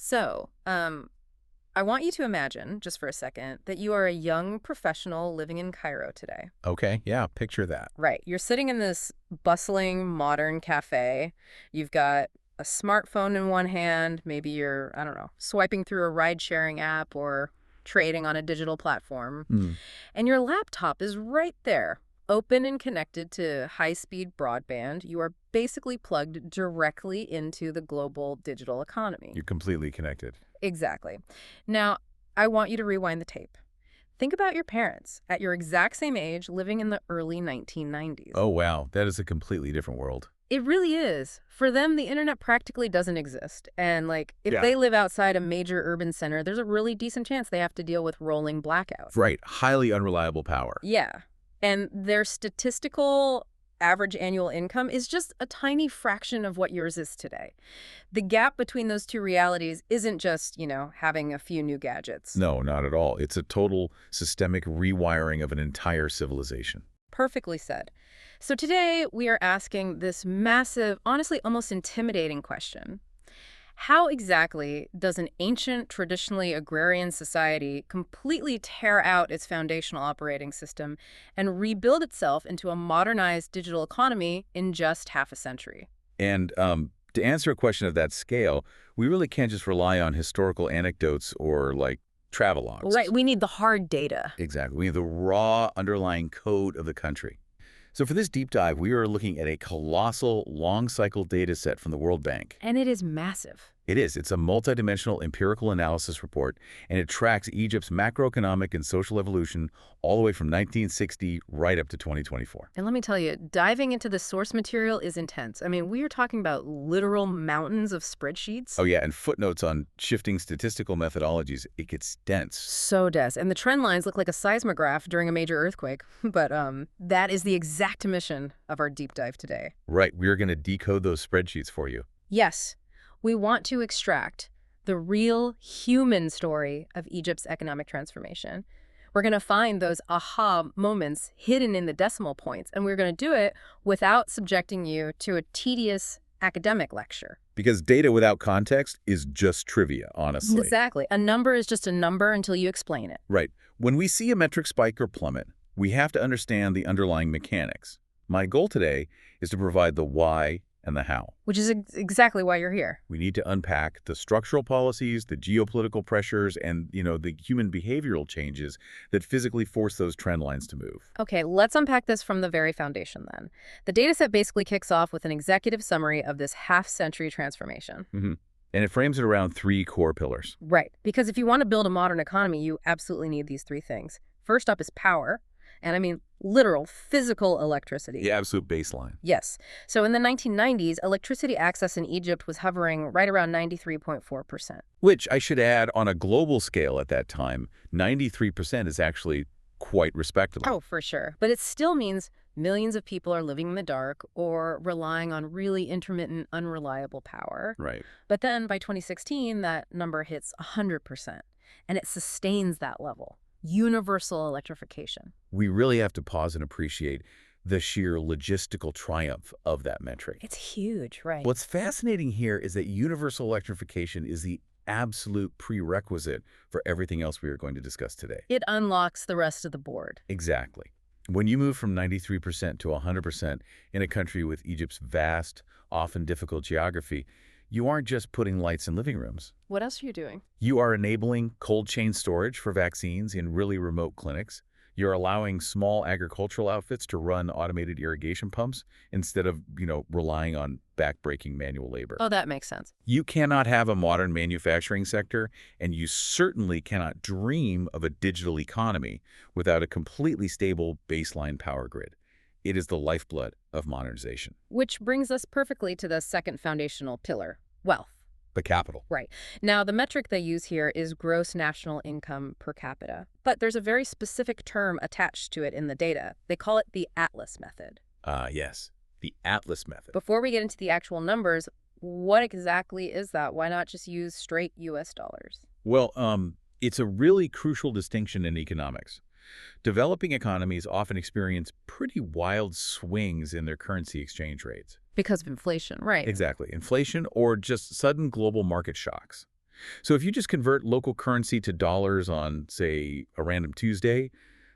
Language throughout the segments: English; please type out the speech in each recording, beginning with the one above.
So, I want you to imagine, just for a second, that you are a young professional living in Cairo today. Okay, yeah, picture that. Right. You're sitting in this bustling, modern cafe. You've got a smartphone in one hand. Maybe you're, I don't know, swiping through a ride-sharing app or trading on a digital platform. Hmm. And your laptop is right there, open and connected to high-speed broadband. You are basically plugged directly into the global digital economy. You're completely connected. Exactly. Now, I want you to rewind the tape. Think about your parents at your exact same age living in the early 1990s. Oh, wow, that is a completely different world. It really is. For them, the internet practically doesn't exist. And, if Yeah. they live outside a major urban center, there's a really decent chance they have to deal with rolling blackouts. Right, highly unreliable power. Yeah. And their statistical average annual income is just a tiny fraction of what yours is today. The gap between those two realities isn't just, having a few new gadgets. No, not at all. It's a total systemic rewiring of an entire civilization. Perfectly said. So today we are asking this massive, honestly almost intimidating question. How exactly does an ancient, traditionally agrarian society completely tear out its foundational operating system and rebuild itself into a modernized digital economy in just half a century? And to answer a question of that scale, we really can't just rely on historical anecdotes or, like, travelogues. Right, we need the hard data. Exactly. We have the raw underlying code of the country. So for this deep dive, we are looking at a colossal, long-cycle data set from the World Bank. And it is massive. It is. It's a multidimensional empirical analysis report, and it tracks Egypt's macroeconomic and social evolution all the way from 1960 right up to 2024. And let me tell you, diving into the source material is intense. I mean, we are talking about literal mountains of spreadsheets. Oh, yeah, and footnotes on shifting statistical methodologies. It gets dense. So does. And the trend lines look like a seismograph during a major earthquake. But that is the exact mission of our deep dive today. Right, we're going to decode those spreadsheets for you. Yes, we want to extract the real human story of Egypt's economic transformation. We're going to find those aha moments hidden in the decimal points, and we're going to do it without subjecting you to a tedious academic lecture. Because data without context is just trivia, honestly. Exactly. A number is just a number until you explain it. Right. When we see a metric spike or plummet, we have to understand the underlying mechanics. My goal today is to provide the why and the how. Which is exactly why you're here. We need to unpack the structural policies, the geopolitical pressures, and, the human behavioral changes that physically force those trend lines to move. Okay, let's unpack this from the very foundation then. The dataset basically kicks off with an executive summary of this half-century transformation. And it frames it around three core pillars. Right, because if you want to build a modern economy, you absolutely need these three things. First up is power, and I mean literal, physical electricity. The absolute baseline. Yes. So in the 1990s, electricity access in Egypt was hovering right around 93.4%. Which, I should add, on a global scale at that time, 93% is actually quite respectable. Oh, for sure. But it still means millions of people are living in the dark or relying on really intermittent, unreliable power. Right. But then by 2016, that number hits 100%, and it sustains that level. Universal electrification. We really have to pause and appreciate the sheer logistical triumph of that metric. It's huge, right? What's fascinating here is that universal electrification is the absolute prerequisite for everything else we are going to discuss today. It unlocks the rest of the board. Exactly. When you move from 93% to 100% in a country with Egypt's vast, often difficult geography, you aren't just putting lights in living rooms. What else are you doing? You are enabling cold chain storage for vaccines in really remote clinics. You're allowing small agricultural outfits to run automated irrigation pumps instead of, relying on backbreaking manual labor. Oh, that makes sense. You cannot have a modern manufacturing sector, and you certainly cannot dream of a digital economy without a completely stable baseline power grid. It is the lifeblood of modernization. Which brings us perfectly to the second foundational pillar, wealth. The capital. Right. Now, the metric they use here is gross national income per capita. But there's a very specific term attached to it in the data. They call it the Atlas method. Yes, the Atlas method. Before we get into the actual numbers, what exactly is that? Why not just use straight U.S. dollars? Well, it's a really crucial distinction in economics. Developing economies often experience pretty wild swings in their currency exchange rates. Because of inflation, right? Exactly. Inflation or just sudden global market shocks. So if you just convert local currency to dollars on, say, a random Tuesday,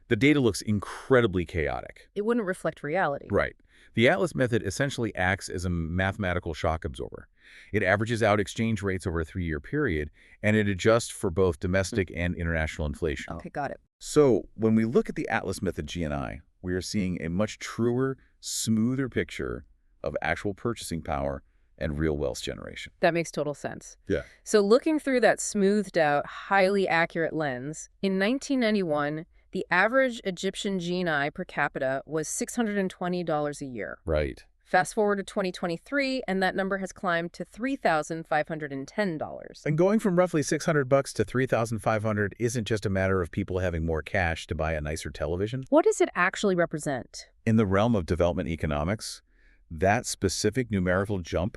the data looks incredibly chaotic. It wouldn't reflect reality. Right. The Atlas method essentially acts as a mathematical shock absorber. It averages out exchange rates over a 3-year period, and it adjusts for both domestic and international inflation. Okay, got it. So when we look at the Atlas method GNI, we are seeing a much truer, smoother picture of actual purchasing power and real wealth generation. That makes total sense. Yeah. So looking through that smoothed out, highly accurate lens, in 1991, the average Egyptian GNI per capita was $620 a year. Right. Fast forward to 2023, and that number has climbed to $3,510. And going from roughly $600 to $3,500 isn't just a matter of people having more cash to buy a nicer television. What does it actually represent? In the realm of development economics, that specific numerical jump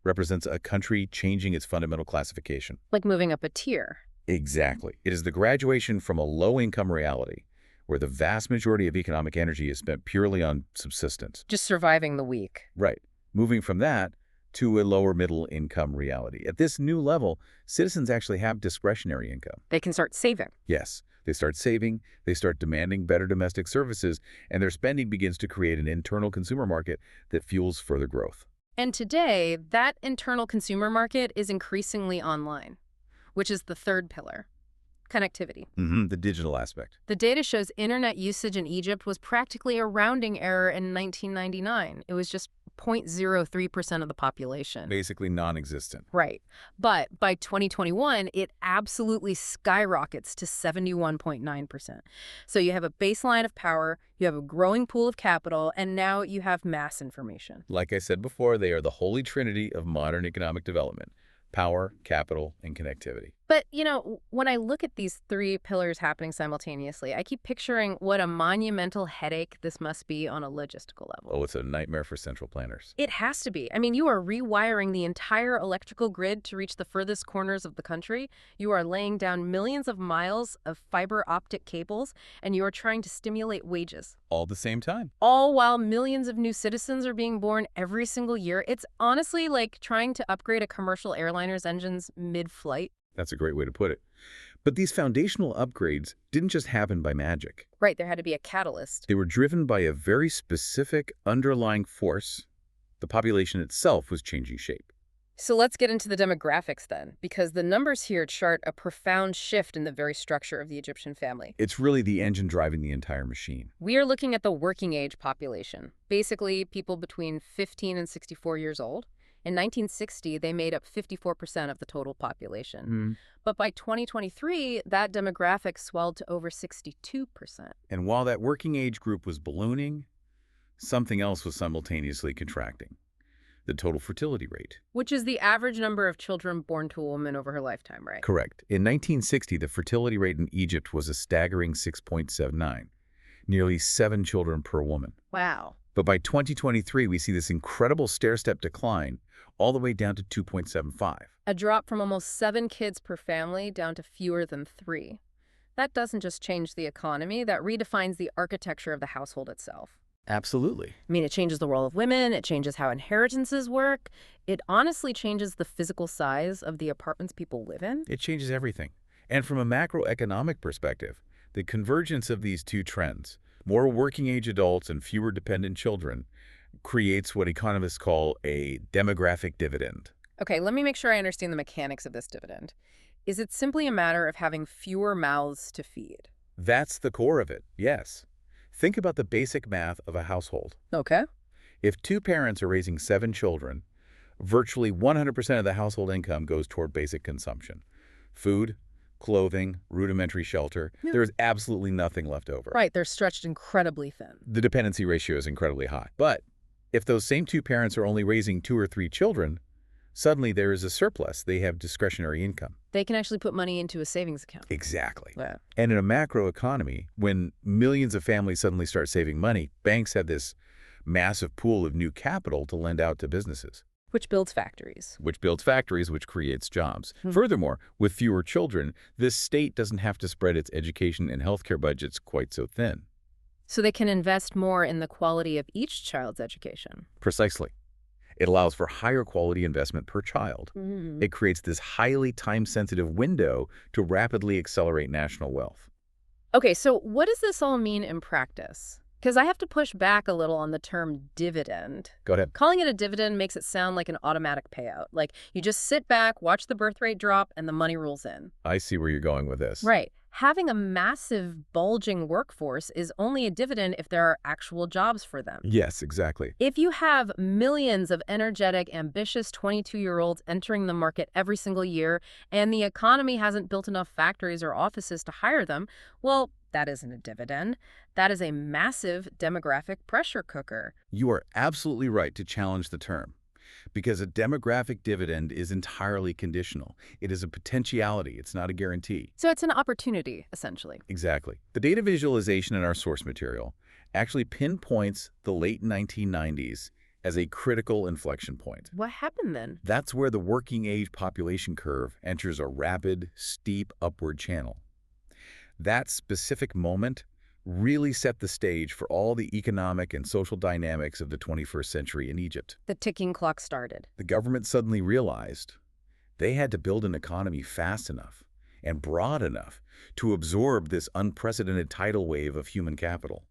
represents a country changing its fundamental classification. Like moving up a tier. Exactly. It is the graduation from a low-income reality where the vast majority of economic energy is spent purely on subsistence. Just surviving the week. Right. Moving from that to a lower middle income reality. At this new level, citizens actually have discretionary income. They can start saving. Yes, they start saving, they start demanding better domestic services, and their spending begins to create an internal consumer market that fuels further growth. And today, that internal consumer market is increasingly online, which is the third pillar. Connectivity. The digital aspect. The data shows internet usage in Egypt was practically a rounding error in 1999. It was just 0.03% of the population. Basically non-existent. Right. But by 2021, it absolutely skyrockets to 71.9%. So you have a baseline of power, you have a growing pool of capital, and now you have mass information. Like I said before, they are the holy trinity of modern economic development: power, capital, and connectivity. But, when I look at these three pillars happening simultaneously, I keep picturing what a monumental headache this must be on a logistical level. Oh, it's a nightmare for central planners. It has to be. I mean, you are rewiring the entire electrical grid to reach the furthest corners of the country. You are laying down millions of miles of fiber optic cables, and you are trying to stimulate wages. All at the same time. All while millions of new citizens are being born every single year. It's honestly like trying to upgrade a commercial airliner's engines mid-flight. That's a great way to put it. But these foundational upgrades didn't just happen by magic. Right, there had to be a catalyst. They were driven by a very specific underlying force. The population itself was changing shape. So let's get into the demographics then, because the numbers here chart a profound shift in the very structure of the Egyptian family. It's really the engine driving the entire machine. We are looking at the working age population, basically people between 15 and 64 years old. In 1960, they made up 54% of the total population. But by 2023, that demographic swelled to over 62%. And while that working age group was ballooning, something else was simultaneously contracting: the total fertility rate. Which is the average number of children born to a woman over her lifetime, right? Correct. In 1960, the fertility rate in Egypt was a staggering 6.79, nearly 7 children per woman. Wow. But by 2023, we see this incredible stair-step decline all the way down to 2.75. A drop from almost 7 kids per family down to fewer than 3. That doesn't just change the economy, that redefines the architecture of the household itself. Absolutely. I mean, it changes the role of women, it changes how inheritances work, it honestly changes the physical size of the apartments people live in. It changes everything. And from a macroeconomic perspective, the convergence of these two trends, more working-age adults and fewer dependent children, creates what economists call a demographic dividend. Okay, let me make sure I understand the mechanics of this dividend. Is it simply a matter of having fewer mouths to feed? That's the core of it, yes. Think about the basic math of a household. Okay. If 2 parents are raising 7 children, virtually 100% of the household income goes toward basic consumption: food, clothing, rudimentary shelter. Yeah. There's absolutely nothing left over. Right, they're stretched incredibly thin. The dependency ratio is incredibly high. But if those same 2 parents are only raising 2 or 3 children, suddenly there is a surplus. They have discretionary income. They can actually put money into a savings account. Exactly. Yeah. And in a macro economy, when millions of families suddenly start saving money, banks have this massive pool of new capital to lend out to businesses. Which builds factories. Which builds factories, which creates jobs. Furthermore, with fewer children, this state doesn't have to spread its education and healthcare budgets quite so thin. So they can invest more in the quality of each child's education. Precisely. It allows for higher quality investment per child. Mm. It creates this highly time-sensitive window to rapidly accelerate national wealth. Okay, so what does this all mean in practice? Because I have to push back a little on the term dividend. Go ahead. Calling it a dividend makes it sound like an automatic payout. Like you just sit back, watch the birth rate drop, and the money rolls in. I see where you're going with this. Right. Having a massive, bulging workforce is only a dividend if there are actual jobs for them. Yes, exactly. If you have millions of energetic, ambitious 22-year-olds entering the market every single year, and the economy hasn't built enough factories or offices to hire them, well, that isn't a dividend. That is a massive demographic pressure cooker. You are absolutely right to challenge the term, because a demographic dividend is entirely conditional. It is a potentiality, it's not a guarantee. So it's an opportunity, essentially. Exactly. The data visualization in our source material actually pinpoints the late 1990s as a critical inflection point. What happened then? That's where the working age population curve enters a rapid, steep upward channel. That specific moment really set the stage for all the economic and social dynamics of the 21st century in Egypt. The ticking clock started. The government suddenly realized they had to build an economy fast enough and broad enough to absorb this unprecedented tidal wave of human capital,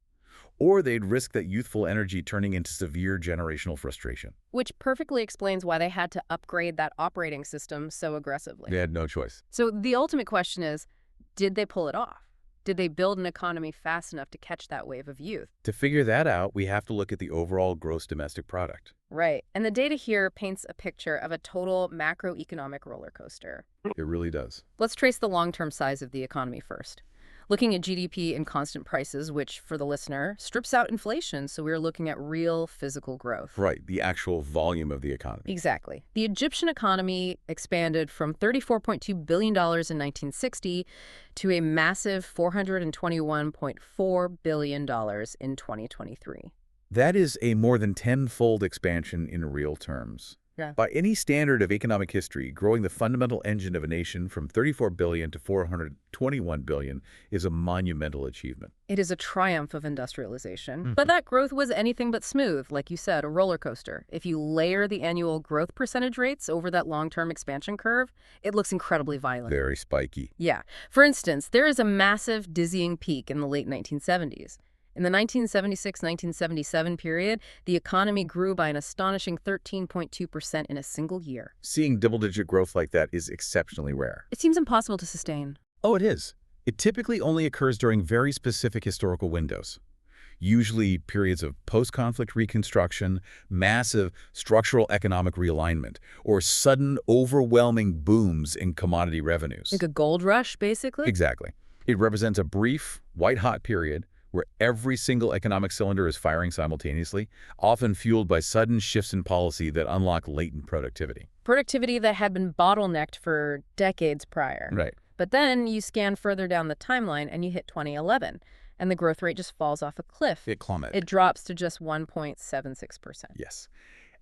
or they'd risk that youthful energy turning into severe generational frustration. Which perfectly explains why they had to upgrade that operating system so aggressively. They had no choice. So the ultimate question is, did they pull it off? Did they build an economy fast enough to catch that wave of youth? To figure that out, we have to look at the overall gross domestic product. Right. And the data here paints a picture of a total macroeconomic roller coaster. It really does. Let's trace the long-term size of the economy first. Looking at GDP in constant prices, which, for the listener, strips out inflation, so we're looking at real physical growth. Right, the actual volume of the economy. Exactly. The Egyptian economy expanded from $34.2 billion in 1960 to a massive $421.4 billion in 2023. That is a more than tenfold expansion in real terms. Yeah. By any standard of economic history, growing the fundamental engine of a nation from 34 billion to 421 billion is a monumental achievement. It is a triumph of industrialization. But that growth was anything but smooth, like you said, a roller coaster. If you layer the annual growth percentage rates over that long-term expansion curve, it looks incredibly violent. Very spiky. Yeah. For instance, there is a massive, dizzying peak in the late 1970s. In the 1976-1977 period, the economy grew by an astonishing 13.2% in a single year. Seeing double-digit growth like that is exceptionally rare. It seems impossible to sustain. Oh, it is. It typically only occurs during very specific historical windows. Usually periods of post-conflict reconstruction, massive structural economic realignment, or sudden overwhelming booms in commodity revenues. Like a gold rush, basically? Exactly. It represents a brief, white-hot period where every single economic cylinder is firing simultaneously, often fueled by sudden shifts in policy that unlock latent productivity. Productivity that had been bottlenecked for decades prior. Right. But then you scan further down the timeline and you hit 2011, and the growth rate just falls off a cliff. It plummeted. It drops to just 1.76%. Yes.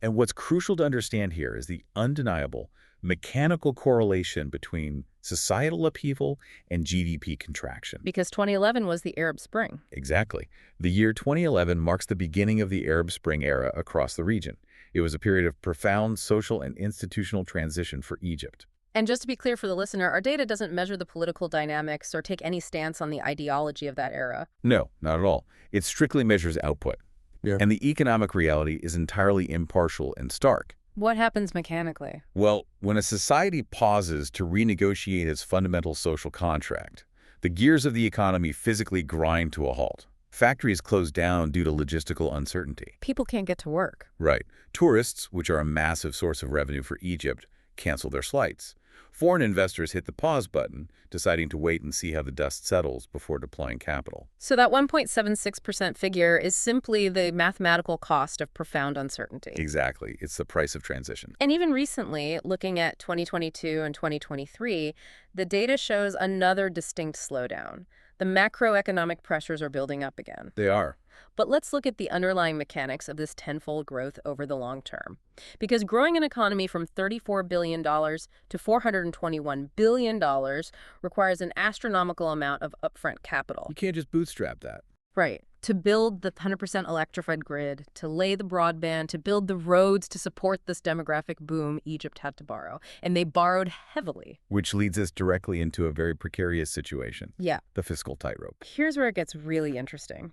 And what's crucial to understand here is the undeniable mechanical correlation between societal upheaval and GDP contraction. Because 2011 was the Arab Spring. Exactly. The year 2011 marks the beginning of the Arab Spring era across the region. It was a period of profound social and institutional transition for Egypt. And just to be clear for the listener, our data doesn't measure the political dynamics or take any stance on the ideology of that era. No, not at all. It strictly measures output. Yeah. And the economic reality is entirely impartial and stark. What happens mechanically? Well, when a society pauses to renegotiate its fundamental social contract, the gears of the economy physically grind to a halt. Factories close down due to logistical uncertainty. People can't get to work. Right. Tourists, which are a massive source of revenue for Egypt, cancel their flights. Foreign investors hit the pause button, deciding to wait and see how the dust settles before deploying capital. So that 1.76% figure is simply the mathematical cost of profound uncertainty. Exactly. It's the price of transition. And even recently, looking at 2022 and 2023, the data shows another distinct slowdown. The macroeconomic pressures are building up again. They are. But let's look at the underlying mechanics of this tenfold growth over the long term. Because growing an economy from $34 billion to $421 billion requires an astronomical amount of upfront capital. You can't just bootstrap that. Right. To build the 100% electrified grid, to lay the broadband, to build the roads to support this demographic boom, Egypt had to borrow. And they borrowed heavily. Which leads us directly into a very precarious situation, Yeah. the fiscal tightrope. Here's where it gets really interesting.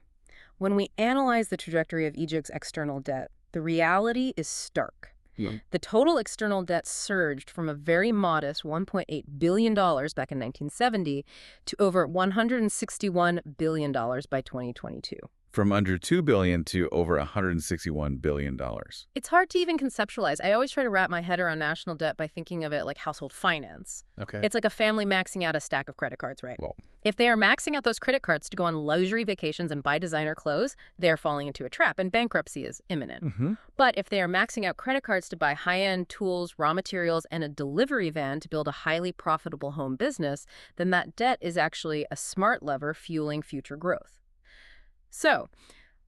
When we analyze the trajectory of Egypt's external debt, the reality is stark. Yeah. The total external debt surged from a very modest $1.8 billion back in 1970 to over $161 billion by 2022. From under $2 billion to over $161 billion. It's hard to even conceptualize. I always try to wrap my head around national debt by thinking of it like household finance. Okay. It's like a family maxing out a stack of credit cards, right? Well, If they are maxing out those credit cards to go on luxury vacations and buy designer clothes, they're falling into a trap, and bankruptcy is imminent. But if they are maxing out credit cards to buy high-end tools, raw materials, and a delivery van to build a highly profitable home business, then that debt is actually a smart lever fueling future growth. So,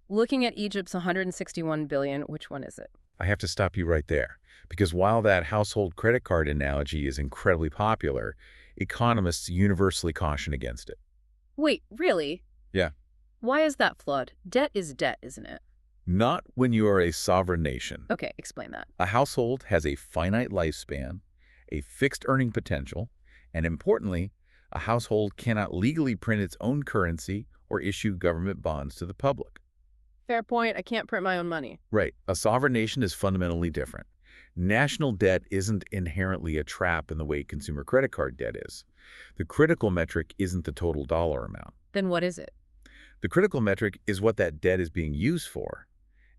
looking at Egypt's $161 billion, which one is it? I have to stop you right there, because while that household credit card analogy is incredibly popular, economists universally caution against it. Wait, really? Yeah. Why is that flawed? Debt is debt, isn't it? Not when you are a sovereign nation. Okay, explain that. A household has a finite lifespan, a fixed earning potential, and importantly, a household cannot legally print its own currency or issue government bonds to the public. Fair point. I can't print my own money. Right. A sovereign nation is fundamentally different. National debt isn't inherently a trap in the way consumer credit card debt is. The critical metric isn't the total dollar amount. Then what is it? The critical metric is what that debt is being used for,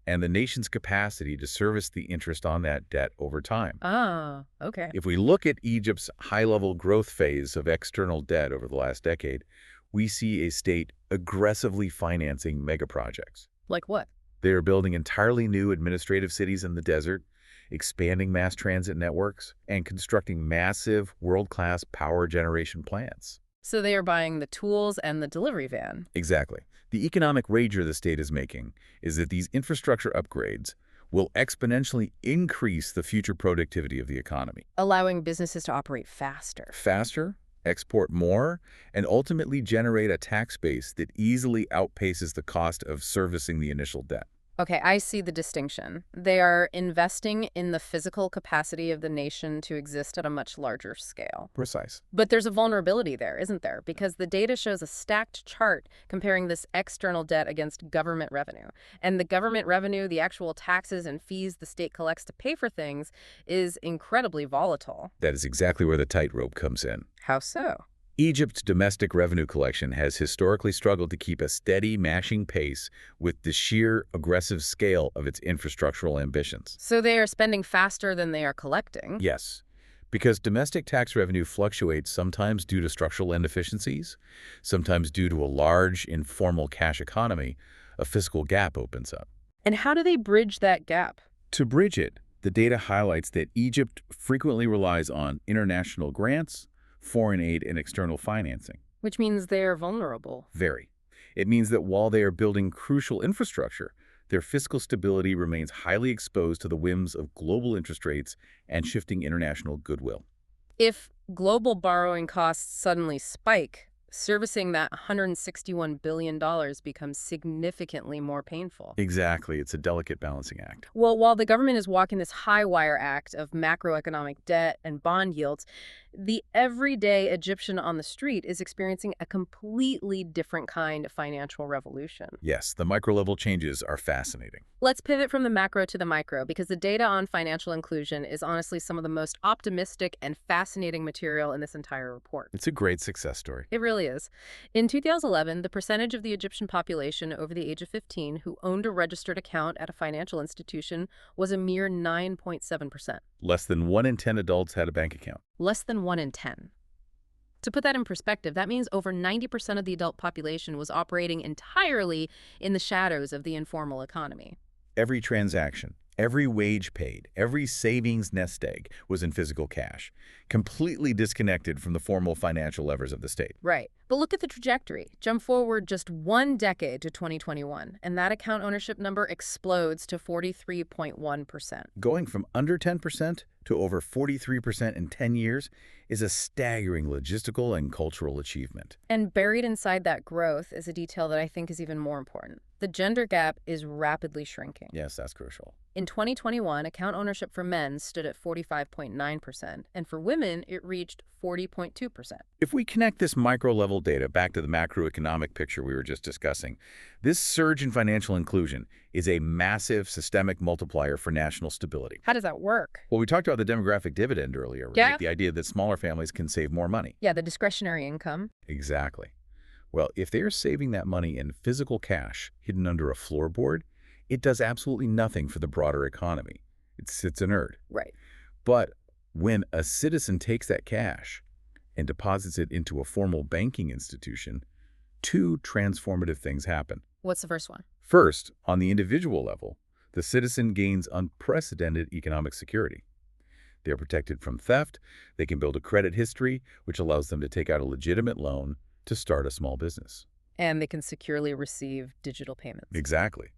and the nation's capacity to service the interest on that debt over time. Ah, okay. If we look at Egypt's high-level growth phase of external debt over the last decade, we see a state aggressively financing megaprojects. Like what? They are building entirely new administrative cities in the desert, expanding mass transit networks, and constructing massive, world-class power generation plants. So they are buying the tools and the delivery van. Exactly. The economic wager the state is making is that these infrastructure upgrades will exponentially increase the future productivity of the economy. Allowing businesses to operate faster. Faster, export more, and ultimately generate a tax base that easily outpaces the cost of servicing the initial debt. Okay, I see the distinction. They are investing in the physical capacity of the nation to exist at a much larger scale. Precise. But there's a vulnerability there, isn't there? Because the data shows a stacked chart comparing this external debt against government revenue. And the government revenue, the actual taxes and fees the state collects to pay for things, is incredibly volatile. That is exactly where the tightrope comes in. How so? Egypt's domestic revenue collection has historically struggled to keep a steady, mashing pace with the sheer aggressive scale of its infrastructural ambitions. So they are spending faster than they are collecting. Yes, because domestic tax revenue fluctuates sometimes due to structural inefficiencies, sometimes due to a large, informal cash economy. A fiscal gap opens up. And how do they bridge that gap? To bridge it, the data highlights that Egypt frequently relies on international grants, foreign aid, and external financing. Which means they're vulnerable. Very. It means that while they are building crucial infrastructure, their fiscal stability remains highly exposed to the whims of global interest rates and shifting international goodwill. If global borrowing costs suddenly spike, servicing that $161 billion becomes significantly more painful. Exactly. It's a delicate balancing act. Well, while the government is walking this high-wire act of macroeconomic debt and bond yields, the everyday Egyptian on the street is experiencing a completely different kind of financial revolution. Yes, the micro-level changes are fascinating. Let's pivot from the macro to the micro, because the data on financial inclusion is honestly some of the most optimistic and fascinating material in this entire report. It's a great success story. It really is. In 2011, the percentage of the Egyptian population over the age of 15 who owned a registered account at a financial institution was a mere 9.7%. Less than 1 in 10 adults had a bank account. Less than 1 in 10. To put that in perspective, that means over 90% of the adult population was operating entirely in the shadows of the informal economy. Every transaction, every wage paid, every savings nest egg was in physical cash, completely disconnected from the formal financial levers of the state. Right. But look at the trajectory. Jump forward just 1 decade to 2021, and that account ownership number explodes to 43.1%. Going from under 10% to over 43% in 10 years is a staggering logistical and cultural achievement. And buried inside that growth is a detail that I think is even more important. The gender gap is rapidly shrinking. Yes, that's crucial. In 2021, account ownership for men stood at 45.9%, and for women, it reached 40.2%. If we connect this micro-level data back to the macroeconomic picture we were just discussing, this surge in financial inclusion is a massive systemic multiplier for national stability. How does that work? Well, we talked about the demographic dividend earlier, right? Yeah. The idea that smaller families can save more money. Yeah, the discretionary income. Exactly. Well, if they are saving that money in physical cash hidden under a floorboard, it does absolutely nothing for the broader economy. It sits inert. Right. But when a citizen takes that cash and deposits it into a formal banking institution, two transformative things happen. What's the first one? First, on the individual level, the citizen gains unprecedented economic security. They are protected from theft. They can build a credit history, which allows them to take out a legitimate loan to start a small business. And they can securely receive digital payments. Exactly.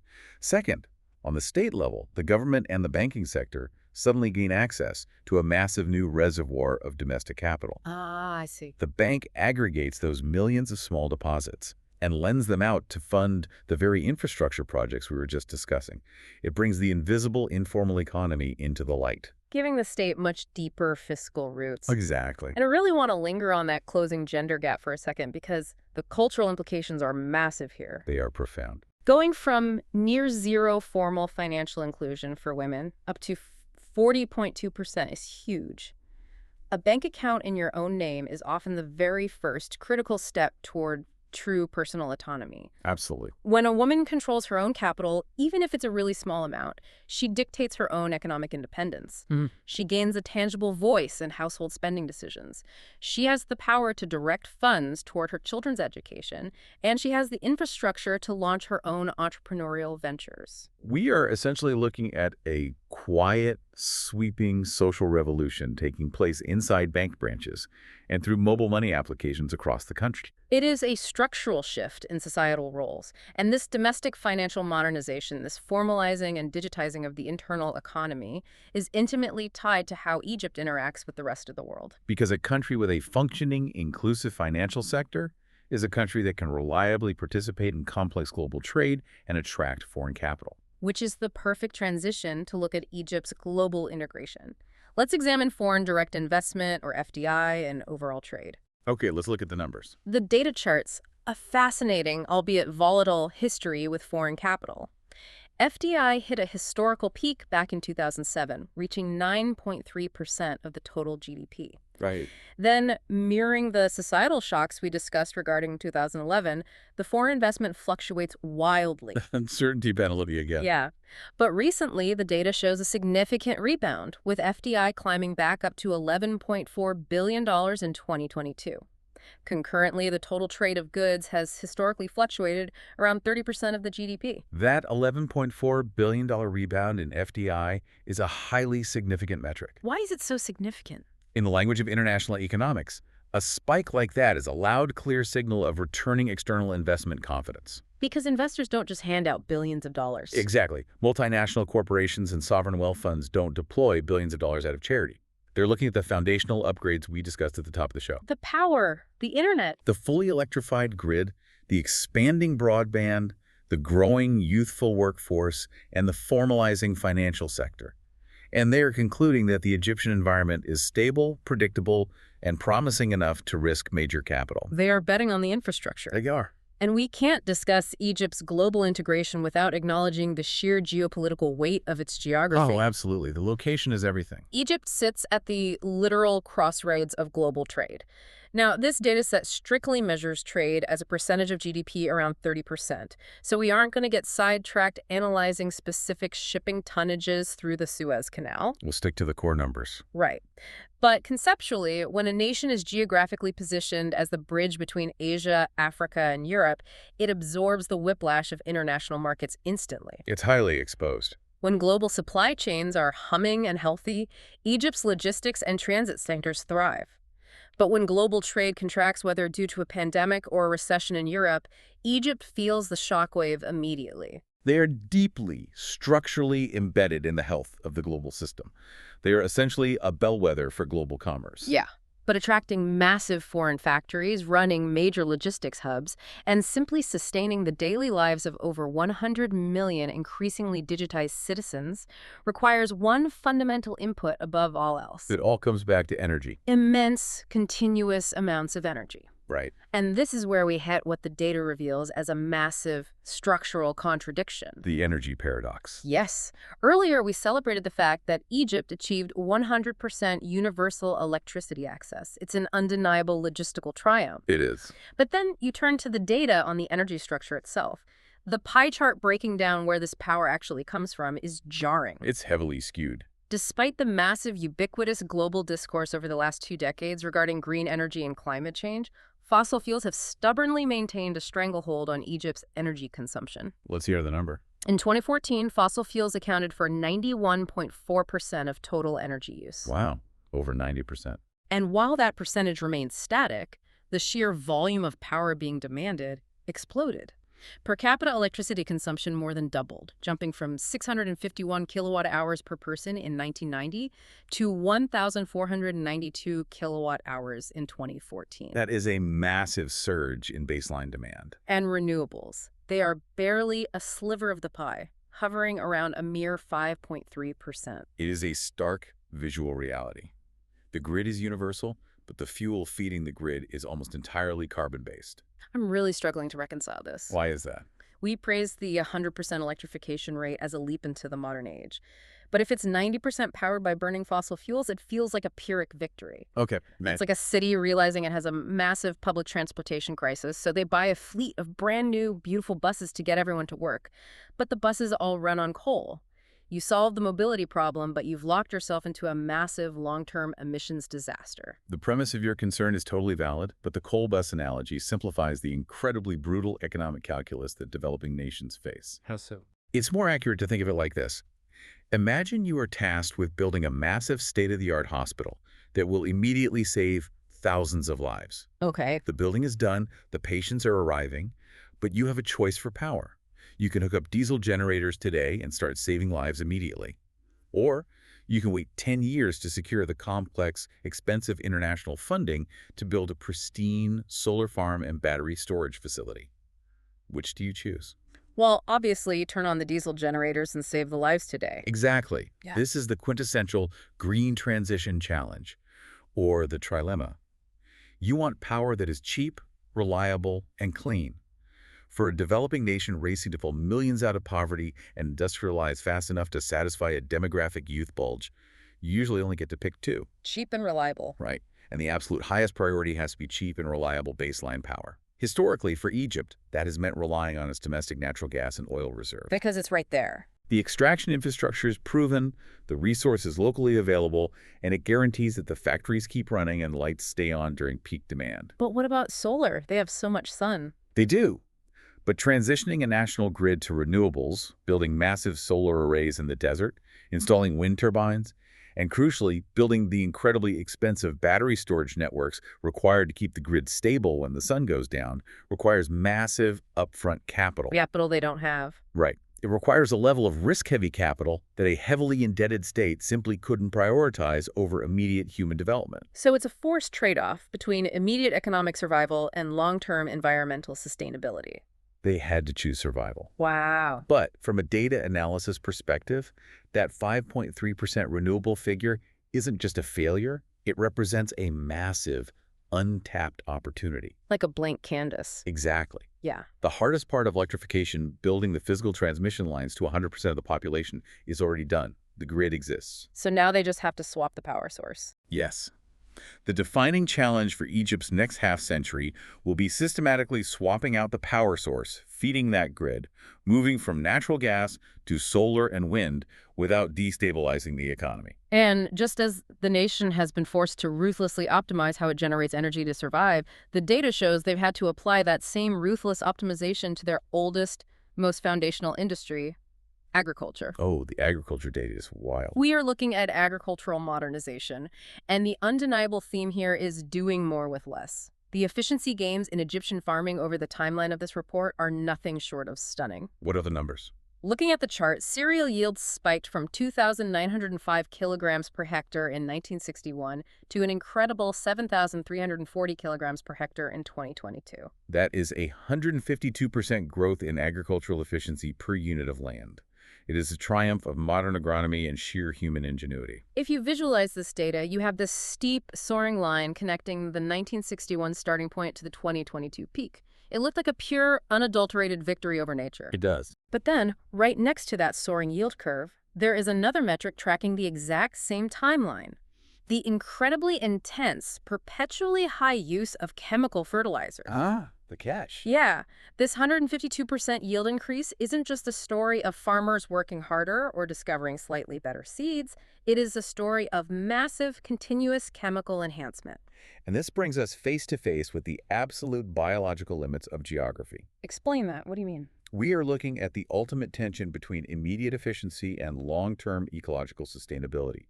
Second, on the state level, the government and the banking sector suddenly gain access to a massive new reservoir of domestic capital. Ah, I see. The bank aggregates those millions of small deposits and lends them out to fund the very infrastructure projects we were just discussing. It brings the invisible informal economy into the light. Giving the state much deeper fiscal roots. Exactly. And I really want to linger on that closing gender gap for a second because the cultural implications are massive here. They are profound. Going from near zero formal financial inclusion for women up to 40.2% is huge. A bank account in your own name is often the very first critical step toward true personal autonomy. Absolutely. When a woman controls her own capital, even if it's a really small amount, she dictates her own economic independence. She gains a tangible voice in household spending decisions. She has the power to direct funds toward her children's education, and she has the infrastructure to launch her own entrepreneurial ventures. We are essentially looking at a quiet, sweeping social revolution taking place inside bank branches and through mobile money applications across the country. It is a structural shift in societal roles, and this domestic financial modernization, this formalizing and digitizing of the internal economy, is intimately tied to how Egypt interacts with the rest of the world. Because a country with a functioning, inclusive financial sector is a country that can reliably participate in complex global trade and attract foreign capital. Which is the perfect transition to look at Egypt's global integration. Let's examine foreign direct investment, or FDI, and overall trade. Okay, let's look at the numbers. The data charts a fascinating, albeit volatile, history with foreign capital. FDI hit a historical peak back in 2007, reaching 9.3% of the total GDP. Right. Then, mirroring the societal shocks we discussed regarding 2011, the foreign investment fluctuates wildly. Uncertainty penalty again. Yeah. But recently, the data shows a significant rebound, with FDI climbing back up to $11.4 billion in 2022. Concurrently, the total trade of goods has historically fluctuated around 30% of the GDP. That $11.4 billion rebound in FDI is a highly significant metric. Why is it so significant? In the language of international economics, a spike like that is a loud, clear signal of returning external investment confidence. Because investors don't just hand out billions of dollars. Exactly. Multinational corporations and sovereign wealth funds don't deploy billions of dollars out of charity. They're looking at the foundational upgrades we discussed at the top of the show. The power, the internet. The fully electrified grid, the expanding broadband, the growing youthful workforce, and the formalizing financial sector. And they are concluding that the Egyptian environment is stable, predictable, and promising enough to risk major capital. They are betting on the infrastructure. They are. And we can't discuss Egypt's global integration without acknowledging the sheer geopolitical weight of its geography. Oh, absolutely. The location is everything. Egypt sits at the literal crossroads of global trade. Now, this data set strictly measures trade as a percentage of GDP around 30%, so we aren't going to get sidetracked analyzing specific shipping tonnages through the Suez Canal. We'll stick to the core numbers. Right. But conceptually, when a nation is geographically positioned as the bridge between Asia, Africa, and Europe, it absorbs the whiplash of international markets instantly. It's highly exposed. When global supply chains are humming and healthy, Egypt's logistics and transit centers thrive. But when global trade contracts, whether due to a pandemic or a recession in Europe, Egypt feels the shockwave immediately. They are deeply, structurally embedded in the health of the global system. They are essentially a bellwether for global commerce. Yeah. But attracting massive foreign factories, running major logistics hubs, and simply sustaining the daily lives of over 100 million increasingly digitized citizens requires one fundamental input above all else: It all comes back to energy, immense, continuous amounts of energy. right? And this is where we hit what the data reveals as a massive structural contradiction. The energy paradox. Yes. Earlier, we celebrated the fact that Egypt achieved 100% universal electricity access. It's an undeniable logistical triumph. It is. But then you turn to the data on the energy structure itself. The pie chart breaking down where this power actually comes from is jarring. It's heavily skewed. Despite the massive, ubiquitous global discourse over the last 2 decades regarding green energy and climate change, fossil fuels have stubbornly maintained a stranglehold on Egypt's energy consumption. Let's hear the number. In 2014, fossil fuels accounted for 91.4% of total energy use. Wow, over 90%. And while that percentage remained static, the sheer volume of power being demanded exploded. Per capita electricity consumption more than doubled, jumping from 651 kilowatt hours per person in 1990 to 1,492 kilowatt hours in 2014. That is a massive surge in baseline demand. And renewables. They are barely a sliver of the pie, hovering around a mere 5.3%. It is a stark visual reality. The grid is universal, but the fuel feeding the grid is almost entirely carbon-based. I'm really struggling to reconcile this. Why is that? We praise the 100% electrification rate as a leap into the modern age. But if it's 90% powered by burning fossil fuels, it feels like a Pyrrhic victory. Okay. It's like a city realizing it has a massive public transportation crisis, so they buy a fleet of brand new, beautiful buses to get everyone to work. But the buses all run on coal. You solve the mobility problem, but you've locked yourself into a massive long-term emissions disaster. The premise of your concern is totally valid, but the coal bus analogy simplifies the incredibly brutal economic calculus that developing nations face. How so? It's more accurate to think of it like this. Imagine you are tasked with building a massive state-of-the-art hospital that will immediately save thousands of lives. Okay. The building is done, the patients are arriving, but you have a choice for power. You can hook up diesel generators today and start saving lives immediately. Or you can wait 10 years to secure the complex, expensive international funding to build a pristine solar farm and battery storage facility. Which do you choose? Well, obviously, turn on the diesel generators and save the lives today. Exactly. Yeah. This is the quintessential green transition challenge, or the trilemma. You want power that is cheap, reliable, and clean. For a developing nation racing to pull millions out of poverty and industrialize fast enough to satisfy a demographic youth bulge, you usually only get to pick two. Cheap and reliable. Right. And the absolute highest priority has to be cheap and reliable baseline power. Historically, for Egypt, that has meant relying on its domestic natural gas and oil reserve. Because it's right there. The extraction infrastructure is proven, the resource is locally available, and it guarantees that the factories keep running and lights stay on during peak demand. But what about solar? They have so much sun. They do. But transitioning a national grid to renewables, building massive solar arrays in the desert, installing wind turbines, and crucially, building the incredibly expensive battery storage networks required to keep the grid stable when the sun goes down, requires massive upfront capital. Capital they don't have. Right. It requires a level of risk-heavy capital that a heavily indebted state simply couldn't prioritize over immediate human development. So it's a forced trade-off between immediate economic survival and long-term environmental sustainability. They had to choose survival. Wow. But from a data analysis perspective, that 5.3% renewable figure isn't just a failure. It represents a massive, untapped opportunity. Like a blank canvas. Exactly. Yeah. The hardest part of electrification, building the physical transmission lines to 100% of the population, is already done. The grid exists. So now they just have to swap the power source. Yes. The defining challenge for Egypt's next half-century will be systematically swapping out the power source, feeding that grid, moving from natural gas to solar and wind without destabilizing the economy. And just as the nation has been forced to ruthlessly optimize how it generates energy to survive, the data shows they've had to apply that same ruthless optimization to their oldest, most foundational industry, agriculture. Oh, the agriculture data is wild. We are looking at agricultural modernization, and the undeniable theme here is doing more with less. The efficiency gains in Egyptian farming over the timeline of this report are nothing short of stunning. What are the numbers? Looking at the chart, cereal yields spiked from 2,905 kilograms per hectare in 1961 to an incredible 7,340 kilograms per hectare in 2022. That is a 152% growth in agricultural efficiency per unit of land. It is a triumph of modern agronomy and sheer human ingenuity. If you visualize this data, you have this steep, soaring line connecting the 1961 starting point to the 2022 peak. It looked like a pure, unadulterated victory over nature. It does. But then, right next to that soaring yield curve, there is another metric tracking the exact same timeline: the incredibly intense, perpetually high use of chemical fertilizers. The catch. Yeah, this 152% yield increase isn't just a story of farmers working harder or discovering slightly better seeds. It is a story of massive, continuous chemical enhancement. And this brings us face to face with the absolute biological limits of geography. Explain that. What do you mean? We are looking at the ultimate tension between immediate efficiency and long-term ecological sustainability.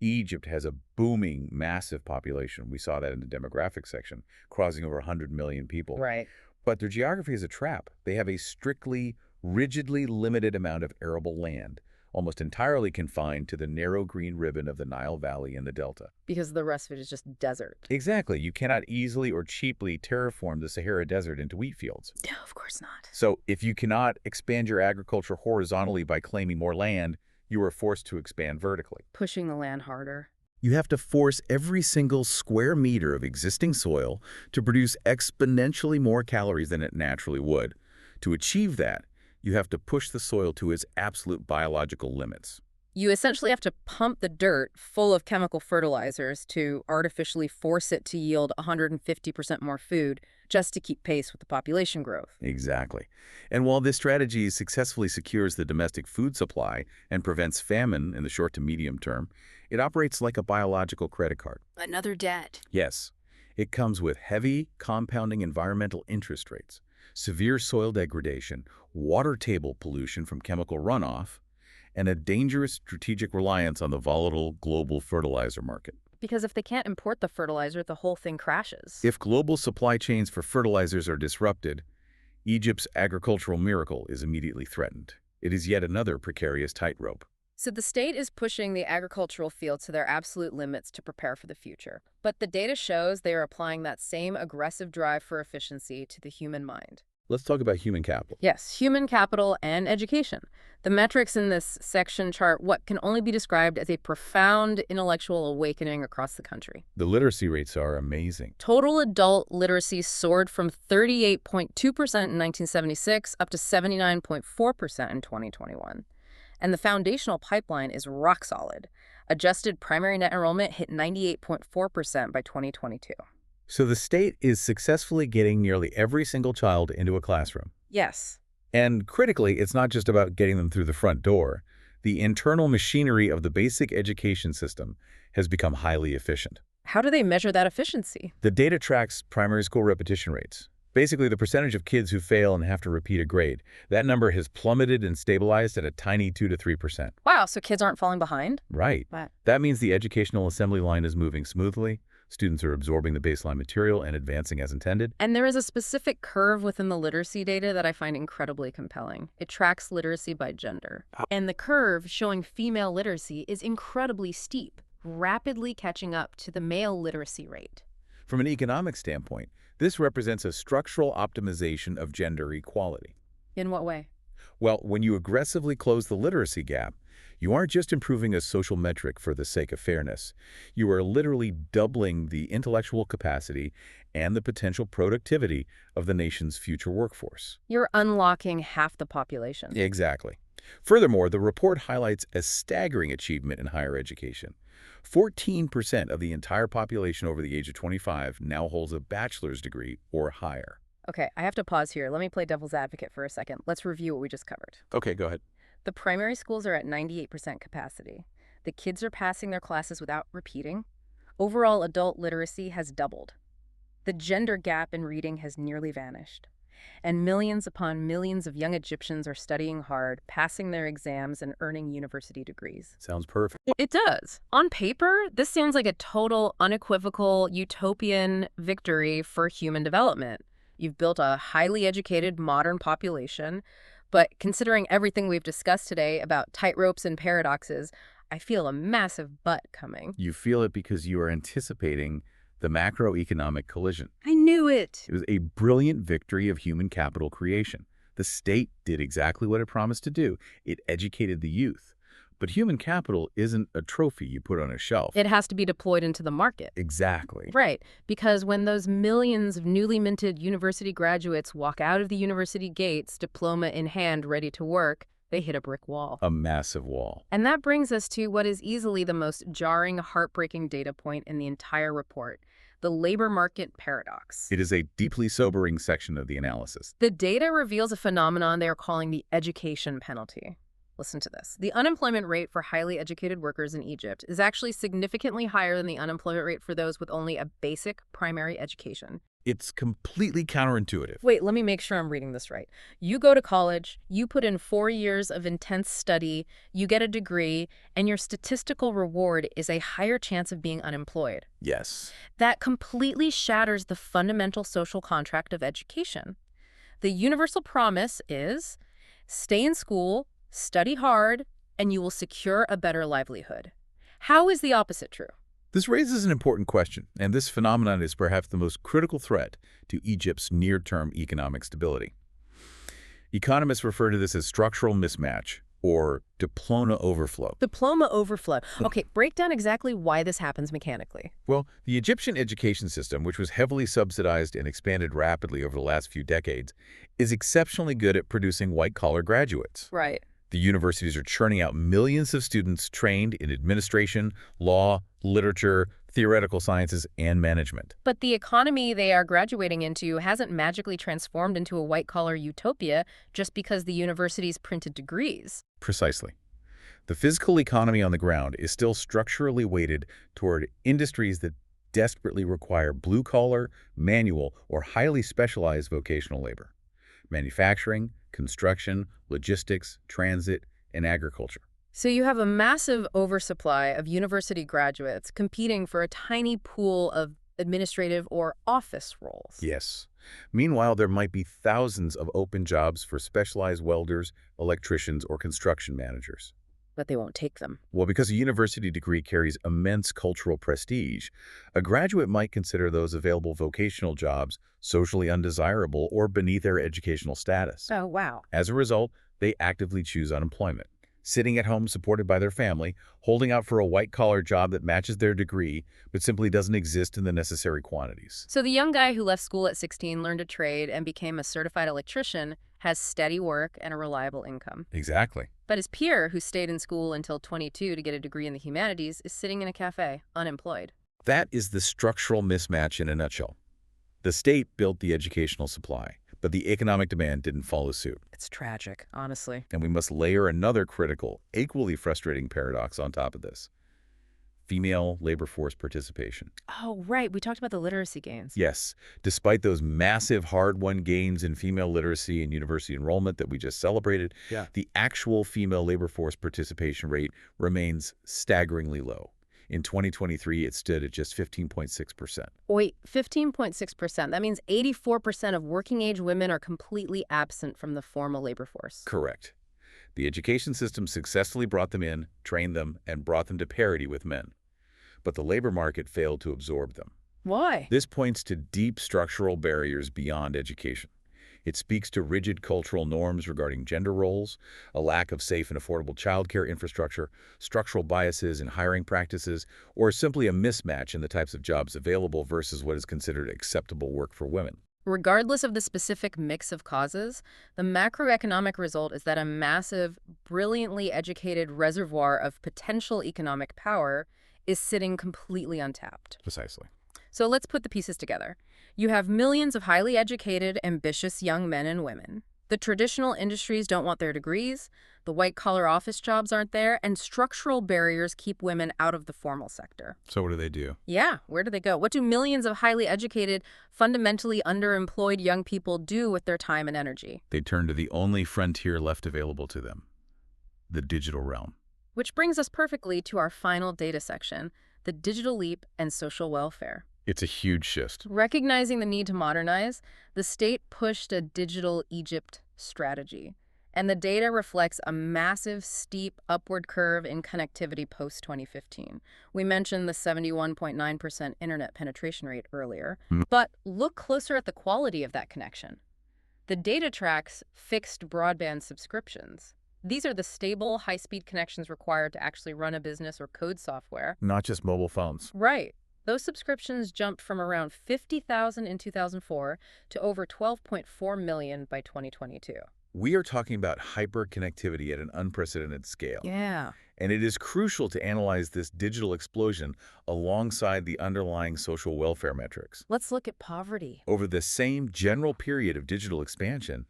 Egypt has a booming, massive population. We saw that in the demographics section, crossing over 100 million people. Right. But their geography is a trap. They have a strictly, rigidly limited amount of arable land, almost entirely confined to the narrow green ribbon of the Nile Valley and the Delta. Because the rest of it is just desert. Exactly. You cannot easily or cheaply terraform the Sahara Desert into wheat fields. No, of course not. So if you cannot expand your agriculture horizontally by claiming more land, you are forced to expand vertically. Pushing the land harder. You have to force every single square meter of existing soil to produce exponentially more calories than it naturally would. To achieve that, you have to push the soil to its absolute biological limits. You essentially have to pump the dirt full of chemical fertilizers to artificially force it to yield 150% more food just to keep pace with the population growth. Exactly. And while this strategy successfully secures the domestic food supply and prevents famine in the short to medium term, it operates like a biological credit card. Another debt. Yes, it comes with heavy, compounding environmental interest rates, severe soil degradation, water table pollution from chemical runoff, and a dangerous strategic reliance on the volatile global fertilizer market. Because if they can't import the fertilizer, the whole thing crashes. If global supply chains for fertilizers are disrupted, Egypt's agricultural miracle is immediately threatened. It is yet another precarious tightrope. So the state is pushing the agricultural field to their absolute limits to prepare for the future. But the data shows they are applying that same aggressive drive for efficiency to the human mind. Let's talk about human capital. Yes, human capital and education. The metrics in this section chart what can only be described as a profound intellectual awakening across the country. The literacy rates are amazing. Total adult literacy soared from 38.2% in 1976 up to 79.4% in 2021. And the foundational pipeline is rock solid. Adjusted primary net enrollment hit 98.4% by 2022. So the state is successfully getting nearly every single child into a classroom. Yes. And critically, it's not just about getting them through the front door. The internal machinery of the basic education system has become highly efficient. How do they measure that efficiency? The data tracks primary school repetition rates. Basically, the percentage of kids who fail and have to repeat a grade. That number has plummeted and stabilized at a tiny 2 to 3%. Wow, so kids aren't falling behind? Right. Wow. That means the educational assembly line is moving smoothly. Students are absorbing the baseline material and advancing as intended. And there is a specific curve within the literacy data that I find incredibly compelling. It tracks literacy by gender. And the curve showing female literacy is incredibly steep, rapidly catching up to the male literacy rate. From an economic standpoint, this represents a structural optimization of gender equality. In what way? Well, when you aggressively close the literacy gap, you aren't just improving a social metric for the sake of fairness. You are literally doubling the intellectual capacity and the potential productivity of the nation's future workforce. You're unlocking half the population. Exactly. Furthermore, the report highlights a staggering achievement in higher education. 14% of the entire population over the age of 25 now holds a bachelor's degree or higher. Okay, I have to pause here. Let me play devil's advocate for a second. Let's review what we just covered. Okay, go ahead. The primary schools are at 98% capacity. The kids are passing their classes without repeating. Overall adult literacy has doubled. The gender gap in reading has nearly vanished. And millions upon millions of young Egyptians are studying hard, passing their exams, and earning university degrees. Sounds perfect. It does. On paper, this sounds like a total, unequivocal, utopian victory for human development. You've built a highly educated, modern population, But considering everything we've discussed today about tightropes and paradoxes, I feel a massive but coming. You feel it because you are anticipating the macroeconomic collision. I knew it! It was a brilliant victory of human capital creation. The state did exactly what it promised to do. It educated the youth. But human capital isn't a trophy you put on a shelf. It has to be deployed into the market. Exactly. Right, because when those millions of newly minted university graduates walk out of the university gates, diploma in hand, ready to work, they hit a brick wall. A massive wall. And that brings us to what is easily the most jarring, heartbreaking data point in the entire report, the labor market paradox. It is a deeply sobering section of the analysis. The data reveals a phenomenon they are calling the education penalty. Listen to this. The unemployment rate for highly educated workers in Egypt is actually significantly higher than the unemployment rate for those with only a basic primary education. It's completely counterintuitive. Wait, let me make sure I'm reading this right. You go to college, you put in 4 years of intense study, you get a degree, and your statistical reward is a higher chance of being unemployed. Yes. That completely shatters the fundamental social contract of education. The universal promise is stay in school, study hard, and you will secure a better livelihood. How is the opposite true? This raises an important question, and this phenomenon is perhaps the most critical threat to Egypt's near-term economic stability. Economists refer to this as structural mismatch, or diploma overflow. Diploma overflow. Okay, break down exactly why this happens mechanically. Well, the Egyptian education system, which was heavily subsidized and expanded rapidly over the last few decades, is exceptionally good at producing white-collar graduates. Right. The universities are churning out millions of students trained in administration, law, literature, theoretical sciences, and management. But the economy they are graduating into hasn't magically transformed into a white-collar utopia just because the universities printed degrees. Precisely. The physical economy on the ground is still structurally weighted toward industries that desperately require blue-collar, manual, or highly specialized vocational labor. Manufacturing, construction, logistics, transit, and agriculture. So you have a massive oversupply of university graduates competing for a tiny pool of administrative or office roles. Yes. Meanwhile, there might be thousands of open jobs for specialized welders, electricians, or construction managers. But they won't take them. Well, because a university degree carries immense cultural prestige, a graduate might consider those available vocational jobs socially undesirable or beneath their educational status. Oh, wow. As a result, they actively choose unemployment, sitting at home supported by their family, holding out for a white-collar job that matches their degree but simply doesn't exist in the necessary quantities. So the young guy who left school at 16, learned a trade, and became a certified electrician has steady work and a reliable income. Exactly. But his peer, who stayed in school until 22 to get a degree in the humanities, is sitting in a cafe, unemployed. That is the structural mismatch in a nutshell. The state built the educational supply, but the economic demand didn't follow suit. It's tragic, honestly. And we must layer another critical, equally frustrating paradox on top of this. Female labor force participation. Oh, right. We talked about the literacy gains. Yes, despite those massive hard-won gains in female literacy and university enrollment that we just celebrated, the actual female labor force participation rate remains staggeringly low. In 2023, it stood at just 15.6%. Wait, 15.6%. That means 84% of working-age women are completely absent from the formal labor force. Correct. The education system successfully brought them in, trained them, and brought them to parity with men. But the labor market failed to absorb them. Why? This points to deep structural barriers beyond education. It speaks to rigid cultural norms regarding gender roles, a lack of safe and affordable childcare infrastructure, structural biases in hiring practices, or simply a mismatch in the types of jobs available versus what is considered acceptable work for women. Regardless of the specific mix of causes, the macroeconomic result is that a massive, brilliantly educated reservoir of potential economic power is sitting completely untapped. Precisely. So let's put the pieces together. You have millions of highly educated, ambitious young men and women. The traditional industries don't want their degrees, the white-collar office jobs aren't there, and structural barriers keep women out of the formal sector. So what do they do? Yeah, where do they go? What do millions of highly educated, fundamentally underemployed young people do with their time and energy? They turn to the only frontier left available to them, the digital realm. Which brings us perfectly to our final data section, the digital leap and social welfare. It's a huge shift. Recognizing the need to modernize, the state pushed a digital Egypt strategy. And the data reflects a massive, steep upward curve in connectivity post-2015. We mentioned the 71.9% internet penetration rate earlier, Hmm. but look closer at the quality of that connection. The data tracks fixed broadband subscriptions. These are the stable, high-speed connections required to actually run a business or code software. Not just mobile phones. Right. Those subscriptions jumped from around 50,000 in 2004 to over 12.4 million by 2022. We are talking about hyperconnectivity at an unprecedented scale. Yeah. And it is crucial to analyze this digital explosion alongside the underlying social welfare metrics. Let's look at poverty. Over the same general period of digital expansion,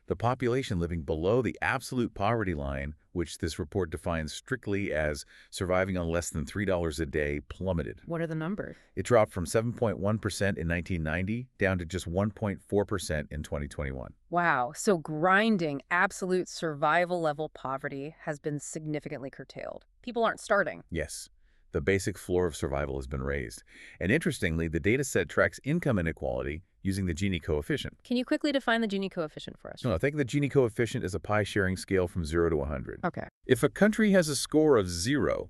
the population living below the absolute poverty line, which this report defines strictly as surviving on less than $3 a day, plummeted. What are the numbers? It dropped from 7.1% in 1990 down to just 1.4% in 2021. Wow. So grinding absolute survival level poverty has been significantly curtailed. People aren't starving. Yes, the basic floor of survival has been raised. And interestingly, the data set tracks income inequality using the Gini coefficient. Can you quickly define the Gini coefficient for us? No, I think the Gini coefficient is a pie-sharing scale from 0 to 100. Okay. If a country has a score of 0,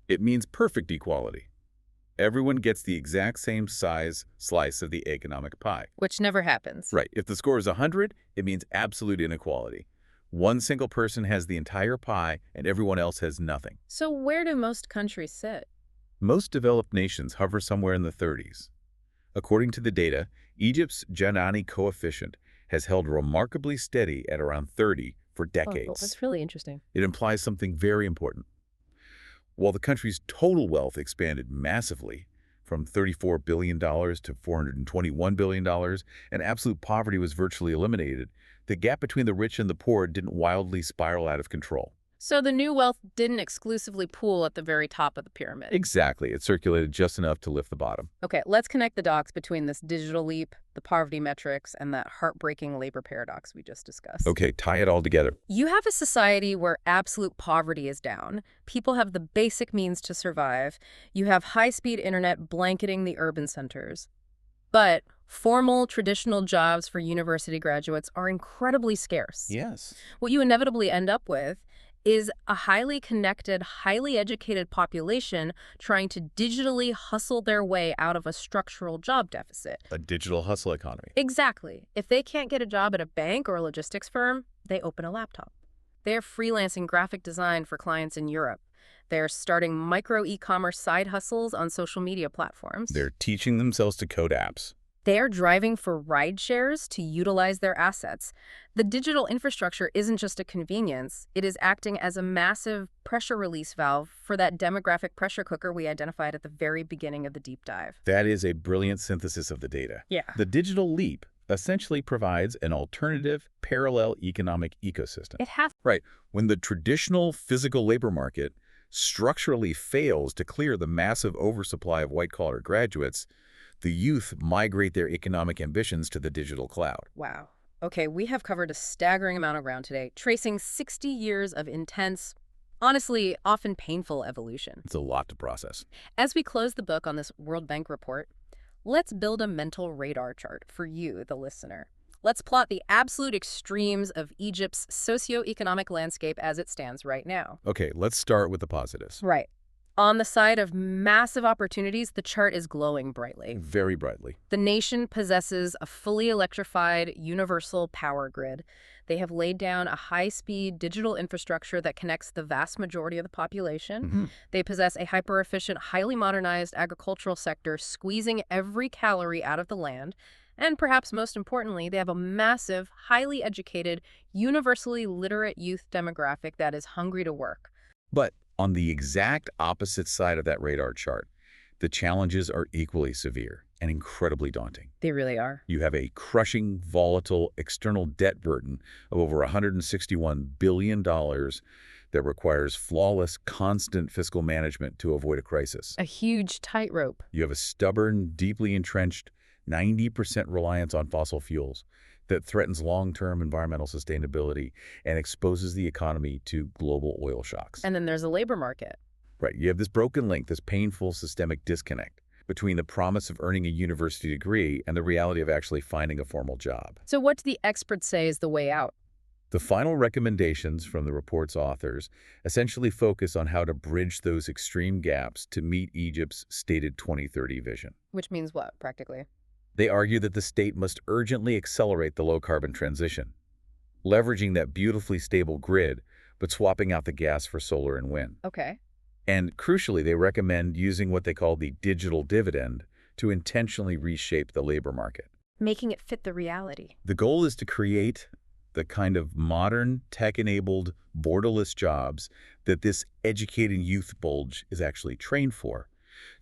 it means perfect equality. Everyone gets the exact same size slice of the economic pie. Which never happens. Right. If the score is 100, it means absolute inequality. One single person has the entire pie and everyone else has nothing. So where do most countries sit? Most developed nations hover somewhere in the 30s. According to the data, Egypt's Gini coefficient has held remarkably steady at around 30 for Oh, decades. that's really interesting. It implies something very important. While the country's total wealth expanded massively, from $34 billion to $421 billion, and absolute poverty was virtually eliminated, the gap between the rich and the poor didn't wildly spiral out of control. So the new wealth didn't exclusively pool at the very top of the pyramid. Exactly. It circulated just enough to lift the bottom. Okay, let's connect the dots between this digital leap, the poverty metrics, and that heartbreaking labor paradox we just discussed. Okay, tie it all together. You have a society where absolute poverty is down. People have the basic means to survive. You have high-speed internet blanketing the urban centers. But formal, traditional jobs for university graduates are incredibly scarce. Yes. What you inevitably end up with is a highly connected, highly educated population trying to digitally hustle their way out of a structural job deficit. A digital hustle economy. Exactly. If they can't get a job at a bank or a logistics firm, they open a laptop. They're freelancing graphic design for clients in Europe. They're starting micro e-commerce side hustles on social media platforms. They're teaching themselves to code apps. They're driving for ride shares to utilize their assets. The digital infrastructure isn't just a convenience. It is acting as a massive pressure release valve for that demographic pressure cooker we identified at the very beginning of the deep dive. That is a brilliant synthesis of the data. Yeah. The digital leap essentially provides an alternative, parallel economic ecosystem. It has. Right. When the traditional physical labor market structurally fails to clear the massive oversupply of white-collar graduates, the youth migrate their economic ambitions to the digital cloud. Wow. Okay, we have covered a staggering amount of ground today, tracing 60 years of intense, honestly, often painful evolution. It's a lot to process. As we close the book on this World Bank report, let's build a mental radar chart for you, the listener. Let's plot the absolute extremes of Egypt's socioeconomic landscape as it stands right now. Okay, let's start with the positives. Right. On the side of massive opportunities, the chart is glowing brightly. Very brightly. The nation possesses a fully electrified, universal power grid. They have laid down a high-speed digital infrastructure that connects the vast majority of the population. They possess a hyper-efficient, highly modernized agricultural sector, squeezing every calorie out of the land. And perhaps most importantly, they have a massive, highly educated, universally literate youth demographic that is hungry to work. But on the exact opposite side of that radar chart, the challenges are equally severe and incredibly daunting. They really are. You have a crushing, volatile external debt burden of over $161 billion that requires flawless, constant fiscal management to avoid a crisis. A huge tightrope. You have a stubborn, deeply entrenched 90% reliance on fossil fuels that threatens long-term environmental sustainability and exposes the economy to global oil shocks. And then there's a labor market. Right, you have this broken link, this painful systemic disconnect between the promise of earning a university degree and the reality of actually finding a formal job. So what do the experts say is the way out? The final recommendations from the report's authors essentially focus on how to bridge those extreme gaps to meet Egypt's stated 2030 vision. Which means what, practically? They argue that the state must urgently accelerate the low-carbon transition, leveraging that beautifully stable grid, but swapping out the gas for solar and wind. Okay. And crucially, they recommend using what they call the digital dividend to intentionally reshape the labor market. Making it fit the reality. The goal is to create the kind of modern, tech-enabled, borderless jobs that this educated youth bulge is actually trained for,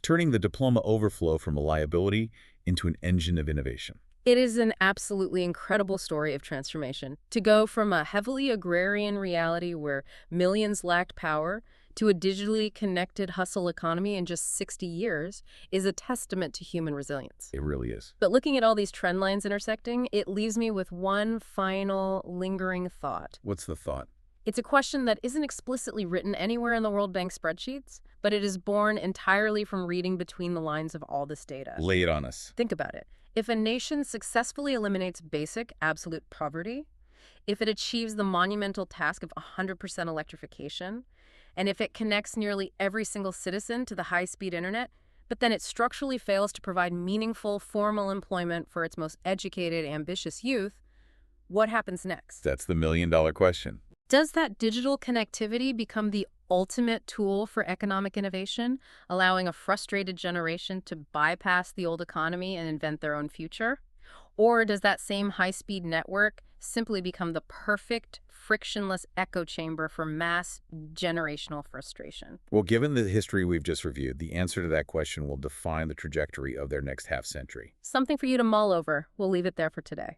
turning the diploma overflow from a liability into an engine of innovation. It is an absolutely incredible story of transformation. To go from a heavily agrarian reality where millions lacked power to a digitally connected hustle economy in just 60 years is a testament to human resilience. It really is. But looking at all these trend lines intersecting, it leaves me with one final lingering thought. What's the thought? It's a question that isn't explicitly written anywhere in the World Bank spreadsheets, but it is born entirely from reading between the lines of all this data. Lay it on us. Think about it. If a nation successfully eliminates basic, absolute poverty, if it achieves the monumental task of 100% electrification, and if it connects nearly every single citizen to the high-speed internet, but then it structurally fails to provide meaningful, formal employment for its most educated, ambitious youth, what happens next? That's the million-dollar question. Does that digital connectivity become the ultimate tool for economic innovation, allowing a frustrated generation to bypass the old economy and invent their own future? Or does that same high-speed network simply become the perfect, frictionless echo chamber for mass generational frustration? Well, given the history we've just reviewed, the answer to that question will define the trajectory of their next half-century. Something for you to mull over. We'll leave it there for today.